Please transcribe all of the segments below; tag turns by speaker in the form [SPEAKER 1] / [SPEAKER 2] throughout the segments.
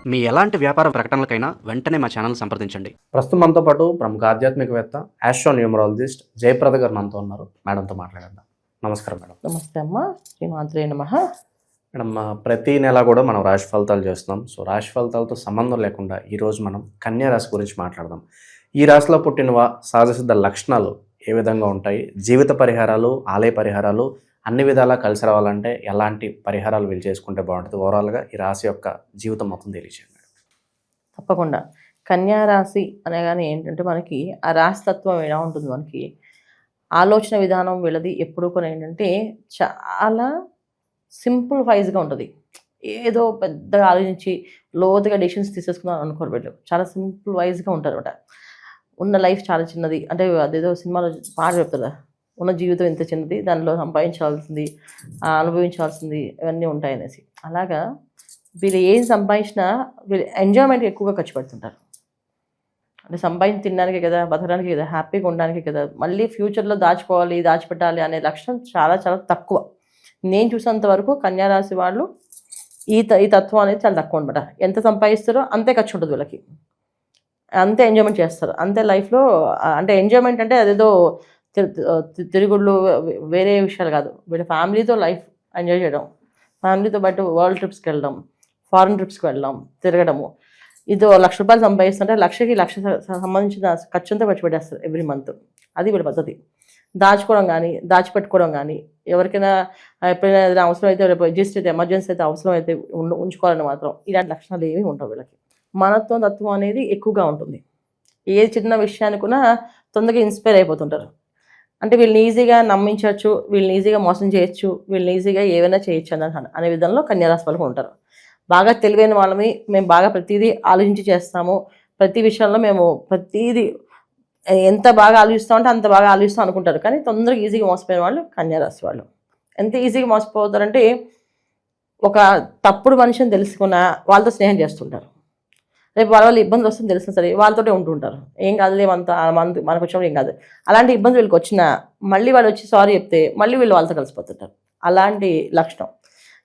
[SPEAKER 1] మీ ఎలాంటి వ్యాపార ప్రకటనలకైనా వెంటనే మా ఛానల్ సంప్రదించండి.
[SPEAKER 2] ప్రస్తుతం మనతో పాటు ప్రముఖ ఆధ్యాత్మికవేత్త ఆస్ట్రోన్యూమరాలజిస్ట్ జయప్రద గారు మనతో ఉన్నారు. మేడంతో మాట్లాడదాం. నమస్కారం మేడం.
[SPEAKER 3] నమస్తే అమ్మ. శ్రీమాత్రే నమః.
[SPEAKER 2] మేడం, ప్రతి నెల కూడా మనం రాశి ఫలితాలు చేస్తున్నాం. సో రాశి ఫలితాలతో సంబంధం లేకుండా ఈరోజు మనం కన్యా రాశి గురించి మాట్లాడదాం. ఈ రాశిలో పుట్టిన సహజసిద్ధ లక్షణాలు ఏ విధంగా ఉంటాయి, జీవిత పరిహారాలు, ఆలయ పరిహారాలు అన్ని విధాలా కలిసి రావాలంటే ఎలాంటి పరిహారాలు వీళ్ళు చేసుకుంటే బాగుంటుంది, ఓవరాల్గా ఈ రాశి యొక్క జీవితం మొత్తం తెలియజేయండి.
[SPEAKER 3] తప్పకుండా. కన్యా రాశి అనగానే ఏంటంటే మనకి ఆ రాశి తత్వం ఎలా ఉంటుంది, మనకి ఆలోచన విధానం వీళ్ళది ఎప్పుడు కూడా ఏంటంటే చాలా సింపుల్ వైజ్గా ఉంటుంది. ఏదో పెద్దగా ఆలోచించి లోతుగా డెసిషన్స్ తీసేసుకున్నాను అనుకోరు వీళ్ళు. చాలా సింపుల్ వైజ్గా ఉంటారు అనమాట. ఉన్న లైఫ్ చాలా చిన్నది, అంటే అదేదో సినిమాలో పాట చెప్తారు, ఉన్న జీవితం ఇంత చిన్నది, దానిలో సంపాదించాల్సింది, అనుభవించాల్సింది ఇవన్నీ ఉంటాయి అనేసి. అలాగా వీళ్ళు ఏం సంపాదించినా వీళ్ళు ఎంజాయ్మెంట్ ఎక్కువగా ఖర్చు పెడుతుంటారు. అంటే సంపాదించి తినడానికి కదా, బతకడానికి కదా, హ్యాపీగా ఉండడానికి కదా, మళ్ళీ ఫ్యూచర్లో దాచుకోవాలి, దాచిపెట్టాలి అనే లక్షణం చాలా చాలా తక్కువ. నేను చూసినంత వరకు కన్యారాశి వాళ్ళు ఈ తత్వం అనేది చాలా తక్కువ అనమాట. ఎంత సంపాదిస్తారో అంతే ఖర్చు ఉంటుంది వీళ్ళకి, అంతే ఎంజాయ్మెంట్ చేస్తారు, అంతే లైఫ్లో. అంటే ఎంజాయ్మెంట్ అంటే అదేదో తిరుగుళ్ళు వేరే విషయాలు కాదు, వీళ్ళ ఫ్యామిలీతో లైఫ్ ఎంజాయ్ చేయడం, ఫ్యామిలీతో బయట వరల్డ్ ట్రిప్స్కి వెళ్ళడం, ఫారెన్ ట్రిప్స్కి వెళ్ళడం, తిరగడము. ఇది ₹1,00,000 సంపాదిస్తుంటే లక్ష సంబంధించిన ఖర్చుంతా ఖర్చు పెట్టేస్తారు ఎవ్రీ మంత్. అది వీళ్ళ పద్ధతి. దాచుకోవడం కానీ, దాచిపెట్టుకోవడం కానీ, ఎవరికైనా ఎప్పుడైనా ఏదైనా అవసరం అయితే, రిజిస్టర్ అయితే, ఎమర్జెన్సీ అయితే, అవసరం అయితే ఉంచుకోవాలని మాత్రం ఇలాంటి లక్షణాలు ఏమీ ఉండవు వీళ్ళకి. మనత్వం తత్వం అనేది ఎక్కువగా ఉంటుంది. ఏ చిన్న విషయానికి కూడా తొందరగా ఇన్స్పైర్ అయిపోతుంటారు. అంటే వీళ్ళని ఈజీగా నమ్మించవచ్చు, వీళ్ళని ఈజీగా మోసం చేయొచ్చు, వీళ్ళని ఈజీగా ఏమైనా చేయొచ్చు అనే విధంలో కన్యారాశి వాళ్ళు ఉంటారు. బాగా తెలివైన వాళ్ళని, మేము బాగా ప్రతిదీ ఆలోచించి చేస్తాము, ప్రతి విషయంలో మేము ప్రతిదీ ఎంత బాగా ఆలోచిస్తామంటే అంత బాగా ఆలోచిస్తాం అనుకుంటారు. కానీ తొందరగా ఈజీగా మోసపోయిన వాళ్ళు కన్యారాశి వాళ్ళు. ఎంత ఈజీగా మోసపోతారంటే, ఒక తప్పుడు మనిషిని తెలుసుకున్న వాళ్ళతో స్నేహం చేస్తుంటారు. రేపు వాళ్ళ ఇబ్బందులు వస్తుంది తెలిసిన సరే వాళ్ళతోటే ఉంటుంటారు. ఏం కాదులే, మనకు వచ్చినప్పుడు ఏం కాదు. అలాంటి ఇబ్బంది వీళ్ళకి వచ్చినా మళ్ళీ వాళ్ళు వచ్చి సారీ చెప్తే మళ్ళీ వీళ్ళు వాళ్ళతో కలిసిపోతుంటారు. అలాంటి లక్షణం.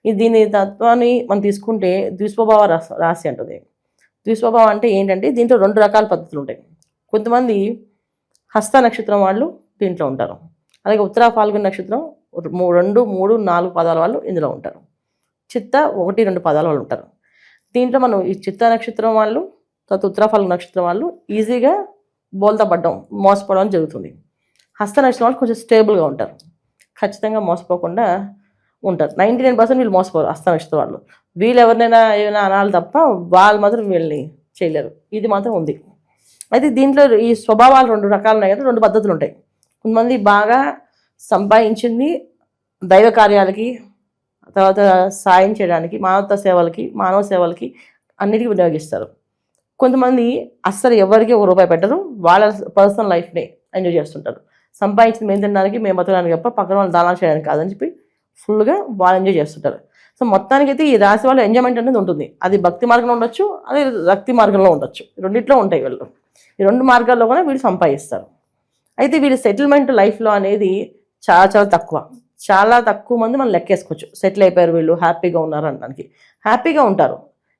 [SPEAKER 3] దీని తత్వాన్ని మనం తీసుకుంటే ద్విస్వభావ రాశి అంటుంది. ద్విస్వభావం అంటే ఏంటంటే దీంట్లో 2 రకాల పద్ధతులు ఉంటాయి. కొంతమంది హస్త నక్షత్రం వాళ్ళు దీంట్లో ఉంటారు. అలాగే ఉత్తర ఫాల్గుణ నక్షత్రం 2, 3, 4 పాదాల వాళ్ళు ఇందులో ఉంటారు. చిత్త 1, 2 పాదాల వాళ్ళు ఉంటారు. దీంట్లో మనం ఈ చిత్త నక్షత్రం వాళ్ళు, తర్వాత ఉత్తర ఫాల్గుణ నక్షత్రం వాళ్ళు ఈజీగా బోల్తా పడడం, మోసపోవడం జరుగుతుంది. హస్త నక్షత్రం వాళ్ళు కొంచెం స్టేబుల్గా ఉంటారు, ఖచ్చితంగా మోసపోకుండా ఉంటారు. 99% వీళ్ళు మోసపోరు హస్త నక్షత్రం వాళ్ళు. వీళ్ళు ఎవరినైనా ఏమైనా అనాలి తప్ప వాళ్ళు మాత్రం వీళ్ళని చేయలేరు. ఇది మాత్రం ఉంది. అయితే దీంట్లో ఈ స్వభావాలు 2 రకాలు ఉన్నాయి కదా, 2 పద్ధతులు ఉంటాయి. కొంతమంది బాగా సంపాదించింది దైవ కార్యాలకి, తర్వాత సాయం చేయడానికి, మానవ సేవలకి అన్నిటికీ వినియోగిస్తారు. కొంతమంది అస్సలు ఎవరికి ₹1 పెట్టరు, వాళ్ళ పర్సనల్ లైఫ్ని ఎంజాయ్ చేస్తుంటారు. సంపాదించింది మేము తినడానికి, మేము బతకడానికి తప్ప పక్కన వాళ్ళు దానాలు చేయడానికి కాదని చెప్పి ఫుల్గా వాళ్ళు ఎంజాయ్ చేస్తుంటారు. సో మొత్తానికి అయితే ఈ రాశి వాళ్ళు ఎంజాయ్మెంట్ అనేది ఉంటుంది. అది భక్తి మార్గంలో ఉండొచ్చు, అది రక్తి మార్గంలో ఉండొచ్చు, రెండిట్లో ఉంటాయి వీళ్ళు. ఈ 2 మార్గాల్లో కూడా వీళ్ళు సంపాదిస్తారు. అయితే వీళ్ళు సెటిల్మెంట్ లైఫ్లో అనేది చాలా చాలా తక్కువ. చాలా తక్కువ మంది మనం లెక్కేసుకోవచ్చు సెటిల్ అయిపోయారు వీళ్ళు, హ్యాపీగా ఉన్నారు అనడానికి. హ్యాపీగా ఉంటారు.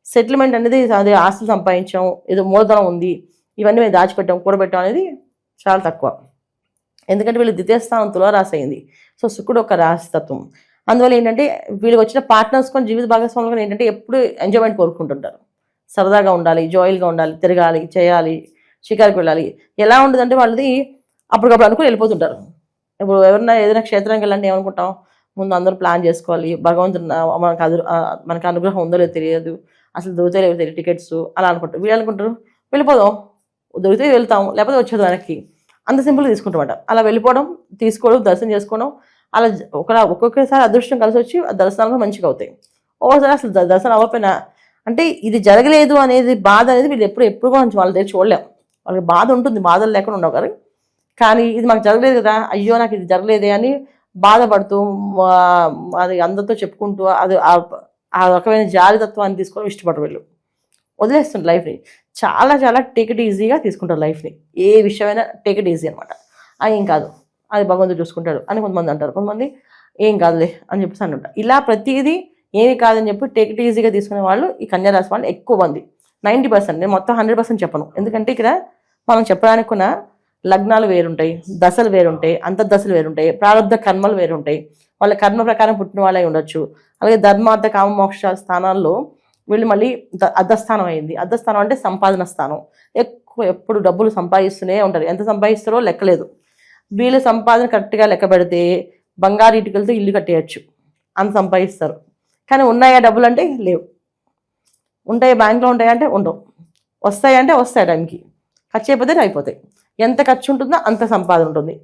[SPEAKER 3] సెటిల్మెంట్ అనేది అదే ఆస్తులు సంపాదించాం, ఏదో మూలధనం ఉంది, ఇవన్నీ మేము దాచిపెట్టాం, కూడబెట్టాం అనేది చాలా తక్కువ. ఎందుకంటే వీళ్ళు ద్వితీయ స్థానం తులారాశి అయింది. సో శుక్రుడు ఒక రాశి తత్వం. అందువల్ల ఏంటంటే వీళ్ళకి వచ్చిన పార్ట్నర్స్ కొన్ని జీవిత భాగస్వాములు ఏంటంటే ఎప్పుడు ఎంజాయ్మెంట్ కోరుకుంటుంటారు. సరదాగా ఉండాలి, జాయిల్గా ఉండాలి, తిరగాలి, చేయాలి, షికారుకి వెళ్ళాలి. ఎలా ఉండదంటే వాళ్ళది అప్పటికప్పుడు అనుకుని వెళ్ళిపోతుంటారు. ఇప్పుడు ఎవరైనా ఏదైనా క్షేత్రానికి వెళ్ళాలంటే ఏమనుకుంటాం, ముందు అందరూ ప్లాన్ చేసుకోవాలి, భగవంతుడు మనకు అనుగ్రహం ఉందో లేదో తెలియదు, అసలు దొరికితే లేదో తెలియదు టికెట్స్, అలా అనుకుంటారు. వీళ్ళు అనుకుంటారు వెళ్ళిపోదాం, దొరికితే వెళ్తాం, లేకపోతే వచ్చేది వెనక్కి, అంత సింపుల్గా తీసుకుంటామట. అలా వెళ్ళిపోవడం, తీసుకోవడం, దర్శనం చేసుకోవడం, అలా ఒక్కొక్కసారి అదృష్టం కలిసి వచ్చి దర్శనాలు మంచిగా అవుతాయి. ఒక్కోసారి అసలు దర్శనం అవ్వకపోయినా, అంటే ఇది జరగలేదు అనేది బాధ అనేది వీళ్ళు ఎప్పుడు కూడా వాళ్ళ దగ్గర చూడలేం. వాళ్ళకి బాధ ఉంటుంది, బాధలు లేకుండా ఉండవు కదా. కానీ ఇది మాకు జరగలేదు కదా, అయ్యో నాకు ఇది జరగలేదే అని బాధపడుతూ అది అందరితో చెప్పుకుంటూ అది ఆ రకమైన జాలితత్వాన్ని తీసుకోవడం ఇష్టపడరు వీళ్ళు. వదిలేస్తుంటారు లైఫ్ని. చాలా చాలా టేక్ ఇట్ ఈజీగా తీసుకుంటారు లైఫ్ని. ఏ విషయమైనా టేక్ ఇట్ ఈజీ అనమాట. ఏం కాదు, అది భగవంతుడు చూసుకుంటాడు అని కొంతమంది అంటారు. కొంతమంది ఏం కాదులే అని చెప్పేసి అంటుంటారు. ఇలా ప్రతిదీ ఏమి కాదని చెప్పి టేక్ ఇట్ ఈజీగా తీసుకునే వాళ్ళు ఈ కన్యా రాశి వాళ్ళు ఎక్కువ మంది. 90%, నేను మొత్తం 100% చెప్పను. ఎందుకంటే ఇక్కడ మనం చెప్పడానికి ఉన్న లగ్నాలు వేరుంటాయి, దశలు వేరుంటాయి, అంతర్దశలు వేరుంటాయి, ప్రారంభ కర్మలు వేరుంటాయి. వాళ్ళ కర్మ ప్రకారం పుట్టిన వాళ్ళే ఉండొచ్చు. అలాగే ధర్మార్థ కామ మోక్ష స్థానాల్లో వీళ్ళు మళ్ళీ అర్ధస్థానం అయింది. అర్ధస్థానం అంటే సంపాదన స్థానం. ఎప్పుడు డబ్బులు సంపాదిస్తూనే ఉంటారు. ఎంత సంపాదిస్తారో లెక్కలేదు. వీళ్ళు సంపాదన కరెక్ట్గా లెక్క పెడితే బంగారు ఇటుకలతో ఇల్లు కట్టేయచ్చు, అంత సంపాదిస్తారు. కానీ ఉన్నాయా డబ్బులు అంటే లేవు. ఉంటాయి బ్యాంక్లో ఉంటాయంటే ఉండవు. వస్తాయంటే వస్తాయి టైంకి, ఖర్చు అయిపోతే అయిపోతాయి. ఎంత ఖర్చు ఉంటుందో అంత సంపాదన ఉంటుంది,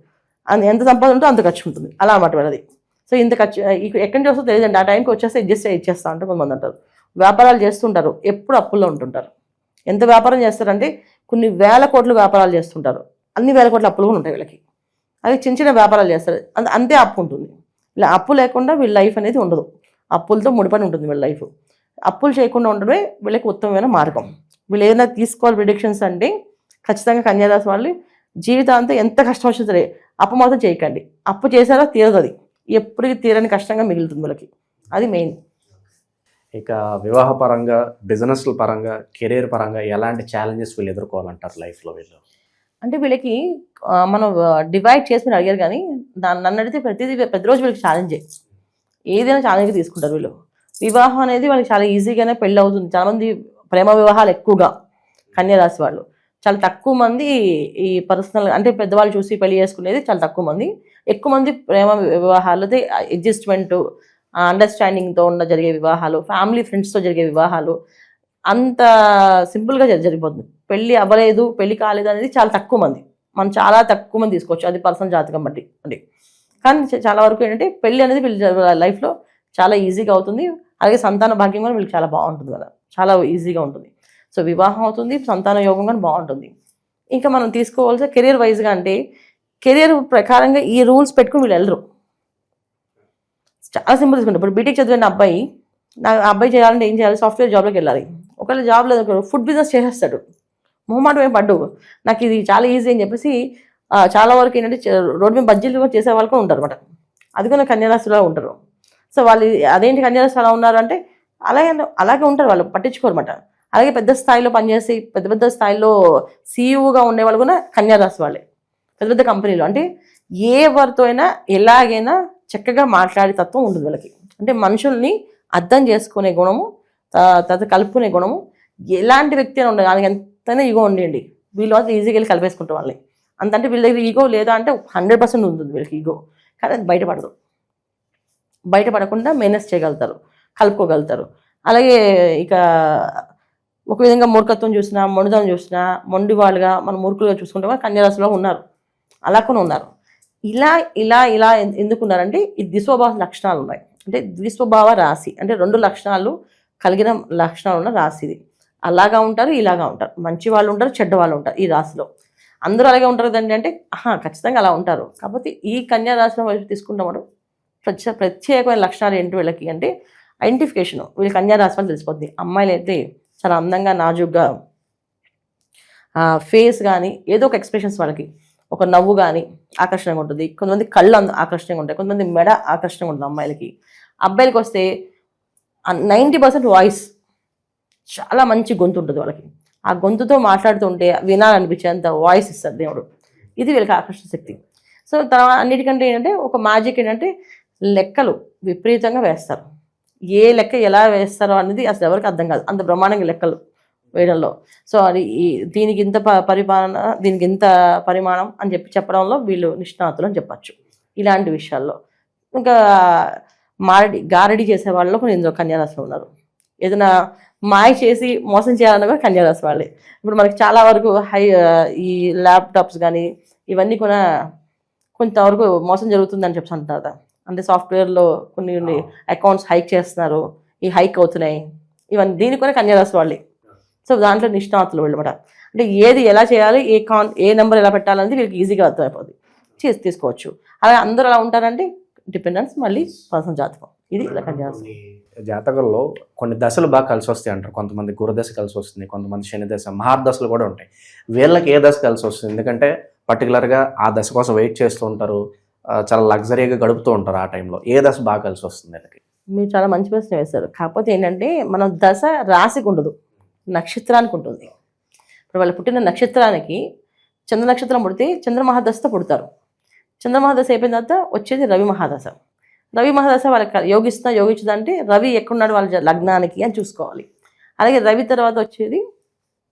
[SPEAKER 3] ఎంత సంపాదన ఉంటుందో అంత ఖర్చు ఉంటుంది. అలా అన్నమాట వాళ్ళది. సో ఇంత ఖర్చు ఎక్కడి నుంచి వస్తుందో తెలియదండి. ఆ టైంకి వచ్చేస్తే ఇచ్చేస్తా అంటే కొంతమంది అంటారు. వ్యాపారాలు చేస్తుంటారు, ఎప్పుడు అప్పుల్లో ఉంటుంటారు. ఎంత వ్యాపారం చేస్తారంటే కొన్ని వేల కోట్లు వ్యాపారాలు చేస్తుంటారు, అన్ని వేల కోట్ల అప్పులు కూడా ఉంటాయి వీళ్ళకి. అది చిన్న చిన్న వ్యాపారాలు చేస్తారు, అంతే అప్పు ఉంటుంది. ఇలా అప్పు లేకుండా వీళ్ళ లైఫ్ అనేది ఉండదు. అప్పులతో ముడిపడి ఉంటుంది వీళ్ళ లైఫ్. అప్పులు చేయకుండా ఉండడమే వీళ్ళకి ఉత్తమమైన మార్గం. వీళ్ళు ఏదైనా తీసుకోవాలి ప్రిడిక్షన్స్ అంటే ఖచ్చితంగా కన్యారాశి వాళ్ళు జీవితాంతం ఎంత కష్టం వచ్చినా సరే అప్పు మాత్రం చేయకండి. అప్పు చేశారో తీరదు, అది ఎప్పటికీ తీరని కష్టంగా మిగులుతుంది వీళ్ళకి. అది మెయిన్.
[SPEAKER 2] ఇక వివాహ పరంగా, బిజినెస్ల పరంగా, కెరీర్ పరంగా ఎలాంటి ఛాలెంజెస్ వీళ్ళు ఎదుర్కోవాలంటారు లైఫ్లో వీళ్ళు?
[SPEAKER 3] అంటే వీళ్ళకి మనం డివైడ్ చేసి మీరు అడిగారు, కానీ నన్ను అడిగితే ప్రతిరోజు వీళ్ళకి ఛాలెంజే. ఏదైనా ఛాలెంజ్గా తీసుకుంటారు వీళ్ళు. వివాహం అనేది వాళ్ళకి చాలా ఈజీగానే పెళ్ళి అవుతుంది. చాలామంది ప్రేమ వివాహాలు ఎక్కువగా కన్యారాశి వాళ్ళు, చాలా తక్కువ మంది ఈ పర్సనల్ అంటే పెద్దవాళ్ళు చూసి పెళ్లి చేసుకునేది చాలా తక్కువ మంది. ఎక్కువ మంది ప్రేమ వివాహాలు, అదే అడ్జస్ట్మెంట్, అండర్స్టాండింగ్తో జరిగే వివాహాలు, ఫ్యామిలీ ఫ్రెండ్స్తో జరిగే వివాహాలు, అంత సింపుల్గా జరిగిపోతుంది. పెళ్ళి అవ్వలేదు, పెళ్ళి కాలేదు అనేది చాలా తక్కువ మంది. మనం చాలా తక్కువ మంది తీసుకోవచ్చు, అది పర్సనల్ జాతకం బట్టి అంటే. కానీ చాలా వరకు ఏంటంటే పెళ్ళి అనేది వీళ్ళ లైఫ్లో చాలా ఈజీగా అవుతుంది. అలాగే సంతాన భాగ్యం కూడా వీళ్ళకి చాలా బాగుంటుంది కదా, చాలా ఈజీగా ఉంటుంది. సో వివాహం అవుతుంది, సంతాన యోగం కానీ బాగుంటుంది. ఇంకా మనం తీసుకోవాల్సిన కెరీర్ వైజ్గా అంటే కెరీర్ ప్రకారంగా ఈ రూల్స్ పెట్టుకుని వీళ్ళు వెళ్ళరు. చాలా సింపుల్ తీసుకుంటారు. ఇప్పుడు బీటెక్ చదివిన అబ్బాయి, నాకు అబ్బాయి చేయాలంటే ఏం చేయాలి, సాఫ్ట్వేర్ జాబ్లోకి వెళ్ళాలి. ఒకవేళ జాబ్ లేదు, ఫుడ్ బిజినెస్ చేసేస్తాడు. మొహమాటం ఏం పడ్డు, నాకు ఇది చాలా ఈజీ అని చెప్పేసి చాలా వరకు ఏంటంటే రోడ్డు మీద బడ్జెట్లు చేసే వాళ్ళు కూడా ఉంటారు అనమాట. అది కూడా కన్యారాశిలో ఉంటారు. సో వాళ్ళు అదేంటి కన్యారాశి అలా ఉన్నారు అంటే అలాగే ఉంటారు, వాళ్ళు పట్టించుకోరన్నమాట. అలాగే పెద్ద స్థాయిలో పనిచేసి పెద్ద స్థాయిలో సీఈఓగా ఉండేవాళ్ళు కూడా కన్యారాశి వాళ్ళే. పెద్ద కంపెనీలో అంటే ఎవరితో అయినా ఎలాగైనా చక్కగా మాట్లాడే తత్వం ఉంటుంది వాళ్ళకి. అంటే మనుషుల్ని అర్థం చేసుకునే గుణము, తర్వాత కలుపుకునే గుణము. ఎలాంటి వ్యక్తి అని ఉండదు, వాళ్ళకి ఎంతైనా ఈగో ఉండండి, వీళ్ళు అయితే ఈజీగా వెళ్ళి కలిపేసుకుంటారు వాళ్ళని. అంతంటే వీళ్ళ దగ్గర ఈగో లేదా అంటే 100% ఉంటుంది వీళ్ళకి ఈగో. కానీ అది బయటపడదు. బయటపడకుండా మేనేజ్ చేయగలుగుతారు, కలుపుకోగలుగుతారు. అలాగే ఇక ఒక విధంగా మూర్ఖత్వం చూసినా, మొండితనం చూసినా, మొండి వాళ్ళుగా మనం మూర్ఖులుగా చూసుకుంటే వాళ్ళు కన్యారాశిలో ఉన్నారు, అలా కూడా ఉన్నారు. ఇలా ఎందుకున్నారంటే ఈ ద్విస్వభావ లక్షణాలు ఉన్నాయి. అంటే ద్విస్వభావ రాశి అంటే 2 లక్షణాలు కలిగిన లక్షణాలు ఉన్న రాశి ఇది. అలాగా ఉంటారు, ఇలాగా ఉంటారు. మంచి వాళ్ళు ఉంటారు, చెడ్డ వాళ్ళు ఉంటారు. ఈ రాశిలో అందరూ అలాగే ఉంటారు కదండి అంటే ఖచ్చితంగా అలా ఉంటారు. కాకపోతే ఈ కన్యా రాశిలో వైపు తీసుకుంటాం ప్రత్యేకమైన లక్షణాలు ఏంటి వీళ్ళకి అంటే ఐడెంటిఫికేషన్. వీళ్ళకి కన్యా రాశి వాళ్ళు తెలిసిపోద్ది. అమ్మాయిలు అయితే చాలా అందంగా, నాజుగ్గా, ఫేస్ కానీ ఏదో ఒక ఎక్స్ప్రెషన్స్, వాళ్ళకి ఒక నవ్వు కానీ ఆకర్షణగా ఉంటుంది. కొంతమంది కళ్ళు ఆకర్షణగా ఉంటాయి, కొంతమంది మెడ ఆకర్షణగా ఉంటుంది అమ్మాయిలకి. అబ్బాయిలకి వస్తే 90% వాయిస్, చాలా మంచి గొంతు ఉంటుంది వాళ్ళకి. ఆ గొంతుతో మాట్లాడుతుంటే వినాలనిపించేంత వాయిస్ ఇస్తారు దేవుడు. ఇది వీళ్ళకి ఆకర్షణ శక్తి. సో తర్వాత అన్నిటికంటే ఏంటంటే ఒక మ్యాజిక్ ఏంటంటే లెక్కలు విపరీతంగా వేస్తారు. ఏ లెక్క ఎలా వేస్తారో అనేది అసలు ఎవరికి అర్థం కాదు, అంత బ్రహ్మాండంగా లెక్కలు వేయడంలో. సో అది దీనికి ఇంత పరిపాలన, దీనికి ఇంత పరిమాణం అని చెప్పడంలో వీళ్ళు నిష్ణాతులు అని చెప్పచ్చు ఇలాంటి విషయాల్లో. ఇంకా గారడి చేసే వాళ్ళు కొన్ని ఇందులో కన్యారాశిలో ఉన్నారు. ఏదైనా మాయ చేసి మోసం చేయాలన్నా కూడా కన్యారాశి వాళ్ళే. ఇప్పుడు మనకి చాలా వరకు ఈ ల్యాప్టాప్స్ కానీ ఇవన్నీ కూడా కొంతవరకు మోసం జరుగుతుందని చెప్పి అంటున్నారు. అంటే సాఫ్ట్వేర్లో కొన్ని అకౌంట్స్ హైక్ చేస్తున్నారు, ఈ హైక్ అవుతున్నాయి, ఇవన్నీ దీనికి కూడా కన్యారాశి వాళ్ళే. సో దాంట్లో నిష్ణాతులు వెళ్ళమాట. అంటే ఏది ఎలా చేయాలి, ఏ నెంబర్ ఎలా పెట్టాలనేది వీళ్ళకి ఈజీగా అర్థమైపోతుంది, తీసుకోవచ్చు. అలాగే అందరూ ఎలా ఉంటారంటే డిపెండెన్స్ మళ్ళీ పర్సనల్ జాతకం. ఇది కన్యారాశి.
[SPEAKER 2] జాతకంలో కొన్ని దశలు బాగా కలిసి వస్తాయి అంటారు. కొంతమంది గురుదశ కలిసి వస్తుంది, కొంతమంది శని దశ, మహార్దశలు కూడా ఉంటాయి. వీళ్ళకి ఏ దశ కలిసి వస్తుంది? ఎందుకంటే పర్టికులర్గా ఆ దశ కోసం వెయిట్ చేస్తూ ఉంటారు, చాలా లగ్జరీగా గడుపుతూ ఉంటారు. ఆ టైంలో ఏ దశ బాగా కలిసి వస్తుంది వీళ్ళకి?
[SPEAKER 3] మీరు చాలా మంచి ప్రశ్న వేశారు. కాకపోతే ఏంటంటే మనం దశ రాశికి ఉండదు, నక్షత్రానికి ఉంటుంది. ఇప్పుడు వాళ్ళు పుట్టిన నక్షత్రానికి చంద్ర నక్షత్రం పుడితే చంద్రమహాదశతో పుడతారు. చంద్రమహాదశ అయిపోయిన తర్వాత వచ్చేది రవి మహాదశ. రవి మహాదశ వాళ్ళకి యోగించుదా అంటే రవి ఎక్కడున్నాడు వాళ్ళ లగ్నానికి అని చూసుకోవాలి. అలాగే రవి తర్వాత వచ్చేది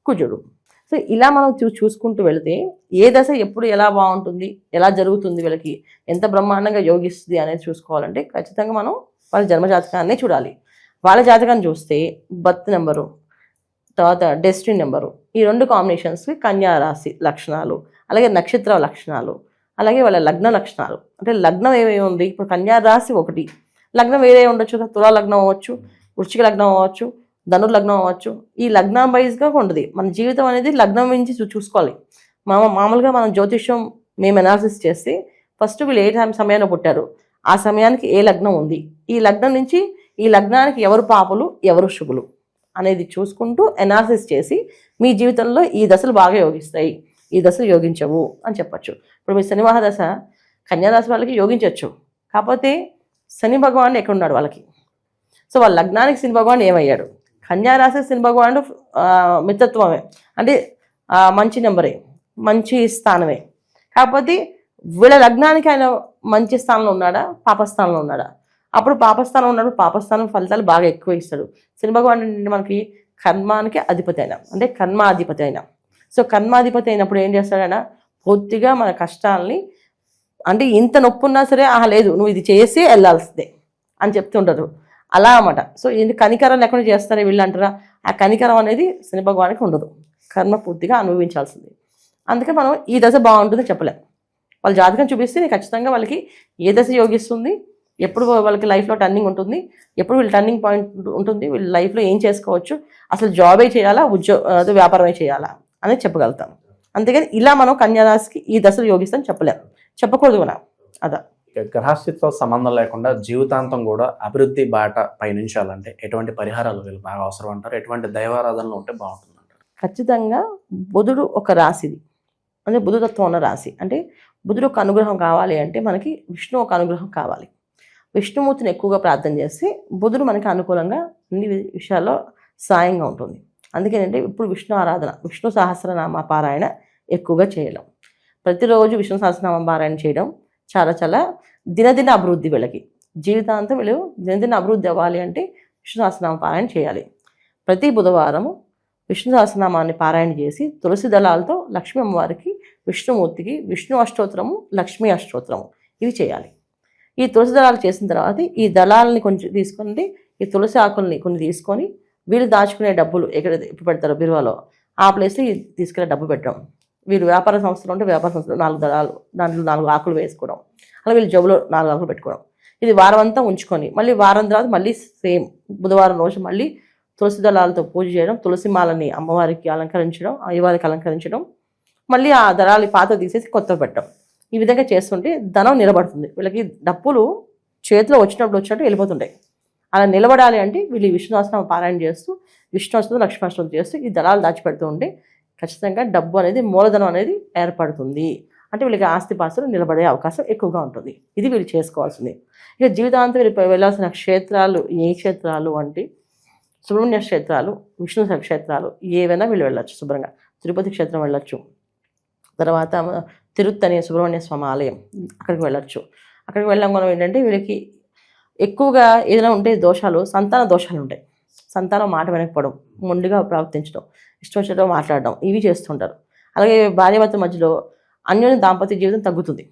[SPEAKER 3] కుజుడు. సో ఇలా మనం చూసుకుంటూ వెళితే ఏ దశ ఎప్పుడు ఎలా బాగుంటుంది, ఎలా జరుగుతుంది, వీళ్ళకి ఎంత బ్రహ్మాండంగా యోగిస్తుంది అనేది చూసుకోవాలంటే ఖచ్చితంగా మనం వాళ్ళ జన్మజాతకాన్ని చూడాలి. వాళ్ళ జాతకాన్ని చూస్తే బర్త్ నెంబరు, తర్వాత డెస్టినీ నెంబరు, ఈ 2 కాంబినేషన్స్కి కన్యా రాశి లక్షణాలు, అలాగే నక్షత్ర లక్షణాలు, అలాగే వాళ్ళ లగ్న లక్షణాలు. అంటే లగ్నం ఏమేమి ఉంది, ఇప్పుడు కన్యా రాశి ఒకటి, లగ్నం వేరే ఉండొచ్చు, తులా లగ్నం అవ్వచ్చు, వృశ్చిక లగ్నం అవ్వచ్చు, ధనుర్ లగ్నం అవ్వచ్చు. ఈ లగ్నం వైజ్గా ఉండదు. మన జీవితం అనేది లగ్నం నుంచి చూసుకోవాలి. మామూలుగా మనం జ్యోతిష్యం మేము అనాలిసిస్ చేస్తే ఫస్ట్ వీళ్ళు ఏ సమయంలో పుట్టారు, ఆ సమయానికి ఏ లగ్నం ఉంది, ఈ లగ్నం నుంచి ఈ లగ్నానికి ఎవరు పాపులు ఎవరు శుభులు అనేది చూసుకుంటూ అనాలిసిస్ చేసి మీ జీవితంలో ఈ దశలు బాగా యోగిస్తాయి, ఈ దశలు యోగించవు అని చెప్పచ్చు. ఇప్పుడు మీ శని మహాదశ కన్యారాశి వాళ్ళకి యోగించవచ్చు, కాకపోతే శని భగవానుడు ఎక్కడున్నాడు వాళ్ళకి. సో వాళ్ళ లగ్నానికి శని భగవానుడు ఏమయ్యాడు, కన్యారాశి శని భగవానుడు మిత్రత్వమే, అంటే మంచి నెంబరే, మంచి స్థానమే. కాకపోతే వీళ్ళ లగ్నానికి ఆయన మంచి స్థానంలో ఉన్నాడా పాపస్థానంలో ఉన్నాడా, అప్పుడు పాపస్థానం ఉన్నప్పుడు పాపస్థానం ఫలితాలు బాగా ఎక్కువ ఇస్తాడు. శని భగవానుడు మనకి కర్మానికి అధిపతి అయినా, అంటే కర్మాధిపతి అయినా. సో కర్మాధిపతి అయినప్పుడు ఏం చేస్తాడైనా పూర్తిగా మన కష్టాలని, అంటే ఇంత నొప్పి ఉన్నా సరే లేదు నువ్వు ఇది చేసి వెళ్ళాల్సిందే అని చెప్తుంటారు అలా అన్నమాట. సో ఇది కనికరం లేకుండా చేస్తారే వీళ్ళు అంటారా, ఆ కనికరం అనేది శని భగవానికి ఉండదు, కర్మ పూర్తిగా అనుభవించాల్సింది. అందుకే మనం ఈ దశ బాగుంటుంది చెప్పలేం. వాళ్ళ జాతకం చూపిస్తే ఖచ్చితంగా వాళ్ళకి ఏ దశ యోగిస్తుంది, ఎప్పుడు వాళ్ళకి లైఫ్లో టర్నింగ్ ఉంటుంది, ఎప్పుడు వీళ్ళు టర్నింగ్ పాయింట్ ఉంటుంది, వీళ్ళ లైఫ్లో ఏం చేసుకోవచ్చు, అసలు జాబే చేయాలా వ్యాపారమే చేయాలా అనేది చెప్పగలుగుతాం. అంతేగాని ఇలా మనం కన్యారాశికి ఈ దశలు యోగిస్తాం చెప్పలేం, చెప్పకూడదు మనం. అదా
[SPEAKER 2] గ్రహస్థితితో సంబంధం లేకుండా జీవితాంతం కూడా అభివృద్ధి బాట పయనించాలంటే ఎటువంటి పరిహారాలు వీళ్ళు బాగా అవసరం అంటారు, ఎటువంటి దైవారాధనలు ఉంటే బాగుంటుంది అంటారు?
[SPEAKER 3] ఖచ్చితంగా బుధుడు ఒక రాశిది, అంటే బుధుతత్వం ఉన్న రాశి. అంటే బుధుడు ఒక అనుగ్రహం కావాలి అంటే మనకి విష్ణు ఒక అనుగ్రహం కావాలి. విష్ణుమూర్తిని ఎక్కువగా ప్రార్థన చేస్తే బుధుడు మనకి అనుకూలంగా అన్ని విషయాల్లో సాయంగా ఉంటుంది. అందుకేనంటే ఇప్పుడు విష్ణు ఆరాధన, విష్ణు సహస్రనామ పారాయణ ఎక్కువగా చేయడం, ప్రతిరోజు విష్ణు సహస్రనామ పారాయణ చేయడం చాలా చాలా దినదిన అభివృద్ధి. వీళ్ళకి జీవితాంతం వీళ్ళు దినదిన అభివృద్ధి అవ్వాలి అంటే విష్ణు సహస్రనామ పారాయణ చేయాలి. ప్రతి బుధవారము విష్ణు సహస్రనామాన్ని పారాయణ చేసి తులసి దళాలతో లక్ష్మీ అమ్మవారికి, విష్ణుమూర్తికి విష్ణు అష్టోత్తరము, లక్ష్మీ అష్టోత్తరము ఇవి చేయాలి. ఈ తులసి దళాలు చేసిన తర్వాత ఈ దళాలని కొంచెం తీసుకొని, ఈ తులసి ఆకుల్ని కొన్ని తీసుకొని వీళ్ళు దాచుకునే డబ్బులు ఎక్కడ ఎప్పుడు పెడతారో బిరువాలో ఆ ప్లేస్లో తీసుకెళ్ళే డబ్బు పెట్టడం. వీళ్ళు వ్యాపార సంస్థలు ఉంటే వ్యాపార సంస్థలు 4 దళాలు, దాంట్లో 4 ఆకులు వేసుకోవడం, అలా వీళ్ళు జబ్బులో 4 ఆకులు పెట్టుకోవడం. ఇది వారం అంతా ఉంచుకొని మళ్ళీ వారం తర్వాత మళ్ళీ సేమ్ బుధవారం రోజు మళ్ళీ తులసి దళాలతో పూజ చేయడం, తులసి మాలని అమ్మవారికి అలంకరించడం, అయ్యవారికి అలంకరించడం, మళ్ళీ ఆ దళాలు పాత తీసేసి కొత్త పెట్టడం. ఈ విధంగా చేస్తుంటే ధనం నిలబడుతుంది. వీళ్ళకి డబ్బులు చేతిలో వచ్చినట్టు వెళ్ళిపోతుంటాయి. అలా నిలబడాలి అంటే వీళ్ళు విష్ణు సహస్రనామ పారాయణ చేస్తూ, విష్ణు అష్టోత్తరం, లక్ష్మీ అష్టోత్తరం చేస్తూ ఈ దళాలు దాచిపెడుతూ ఉంటే ఖచ్చితంగా డబ్బు అనేది, మూలధనం అనేది ఏర్పడుతుంది. అంటే వీళ్ళకి ఆస్తిపాస్తులు నిలబడే అవకాశం ఎక్కువగా ఉంటుంది. ఇది వీళ్ళు చేసుకోవాల్సింది. ఇక జీవితాంతం వీళ్ళు వెళ్ళాల్సిన క్షేత్రాలు ఏ క్షేత్రాలు అంటే సుబ్రహ్మణ్య క్షేత్రాలు, విష్ణు క్షేత్రాలు ఏవైనా వీళ్ళు వెళ్ళొచ్చు. శుభ్రంగా తిరుపతి క్షేత్రం వెళ్ళొచ్చు, తర్వాత తిరుత్తని సుబ్రహ్మణ్య స్వామి ఆలయం అక్కడికి వెళ్ళొచ్చు. అక్కడికి వెళ్ళడం మనం ఏంటంటే వీళ్ళకి ఎక్కువగా ఏదైనా ఉంటే దోషాలు, సంతాన దోషాలు ఉంటాయి. సంతానం మాట వెనకపోవడం, మొండిగా ప్రవర్తించడం, ఇష్టం వచ్చినట్టు మాట్లాడడం ఇవి చేస్తుంటారు. అలాగే భార్యాభర్తల మధ్యలో అన్యోన్య దాంపత్య జీవితం తగ్గుతుంది.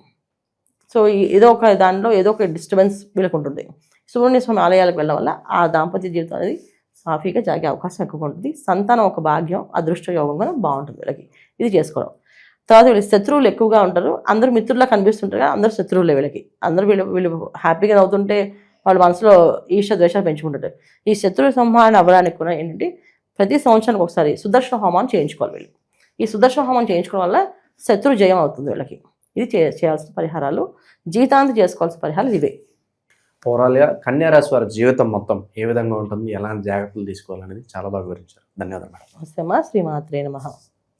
[SPEAKER 3] సో ఏదో ఒక దానిలో ఏదో ఒక డిస్టర్బెన్స్ వీళ్ళకు ఉంటుంది. సుబ్రహ్మణ్య స్వామి ఆలయాలకు వెళ్ళడం వల్ల ఆ దాంపత్య జీవితం అనేది సాఫీగా జాగే అవకాశం ఎక్కువగా ఉంటుంది. సంతానం ఒక భాగ్యం, అదృష్ట యోగం కూడా బాగుంటుంది వీళ్ళకి. ఇది చేసుకోవడం. తర్వాత వీళ్ళు శత్రువులు ఎక్కువగా ఉంటారు. అందరూ మిత్రుల్లా కనిపిస్తుంటారు కదా, అందరూ శత్రువులే వీళ్ళకి. అందరూ వీళ్ళు హ్యాపీగా నవ్వుతుంటే వాళ్ళ మనసులో ఈర్ష్య ద్వేషాలు పెంచుకుంటుంటారు. ఈ శత్రు సంహారణ అవ్వడానికి కూడా ఏంటంటే ప్రతి సంవత్సరానికి ఒకసారి సుదర్శన హోమాన్ని చేయించుకోవాలి వీళ్ళు. ఈ సుదర్శన హోమం చేయించుకోవడం వల్ల శత్రు జయం అవుతుంది వీళ్ళకి. ఇది చేయాల్సిన పరిహారాలు, జీవితాంతం చేసుకోవాల్సిన పరిహారాలు ఇవే.
[SPEAKER 2] ఓవరాల్గా కన్యారాశి వారి జీవితం మొత్తం ఏ విధంగా ఉంటుంది, ఎలాంటి జాగ్రత్తలు తీసుకోవాలనేది చాలా బాగా వివరించారు. ధన్యవాదాలు మేడం.
[SPEAKER 3] నమస్తే అమ్మా. శ్రీమాత్రే నమః.